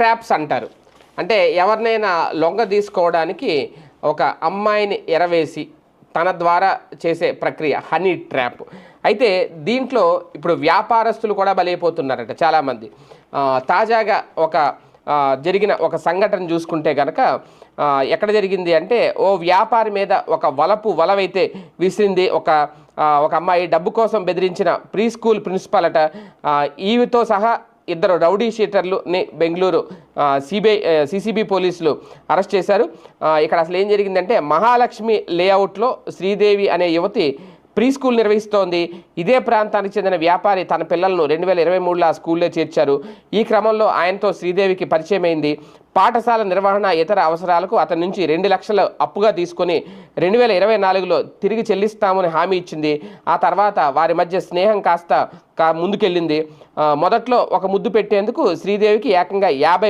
Traps అంటారు. అంటే ఎవరినైనా లొంగ తీసుకోవడానికి ఒక అమ్మాయిని ఎరవేసి తన ద్వారా చేసే ప్రక్రియ హనీ ట్రాప్. అయితే దీంట్లో ఇప్పుడు వ్యాపారస్తులు కూడా బలైపోతున్నారట చాలామంది. తాజాగా జరిగిన ఒక సంఘటన చూసుకుంటే కనుక ఎక్కడ జరిగింది అంటే, ఓ వ్యాపారి మీద ఒక వలవైతే విసిరింది ఒక అమ్మాయి. డబ్బు కోసం బెదిరించిన ప్రీ స్కూల్ ప్రిన్సిపాల్ అట. ఈవితో సహా ఇద్దరు రౌడీ షీటర్లుని బెంగళూరు సిసిబి పోలీసులు అరెస్ట్ చేశారు. ఇక్కడ అసలు ఏం జరిగిందంటే, మహాలక్ష్మి లేఅవుట్లో శ్రీదేవి అనే యువతి ప్రీ స్కూల్ నిర్వహిస్తోంది. ఇదే ప్రాంతానికి చెందిన వ్యాపారి తన పిల్లలను 2023లో ఆ స్కూల్లో చేర్చారు. ఈ క్రమంలో ఆయనతో శ్రీదేవికి పరిచయం అయింది. పాఠశాల నిర్వహణ ఇతర అవసరాలకు అతని నుంచి 2 లక్షలు అప్పుగా తీసుకొని 2024లో తిరిగి చెల్లిస్తామని హామీ ఇచ్చింది. ఆ తర్వాత వారి మధ్య స్నేహం కాస్త ముందుకెళ్ళింది. మొదట్లో ఒక ముద్దు పెట్టేందుకు శ్రీదేవికి ఏకంగా 50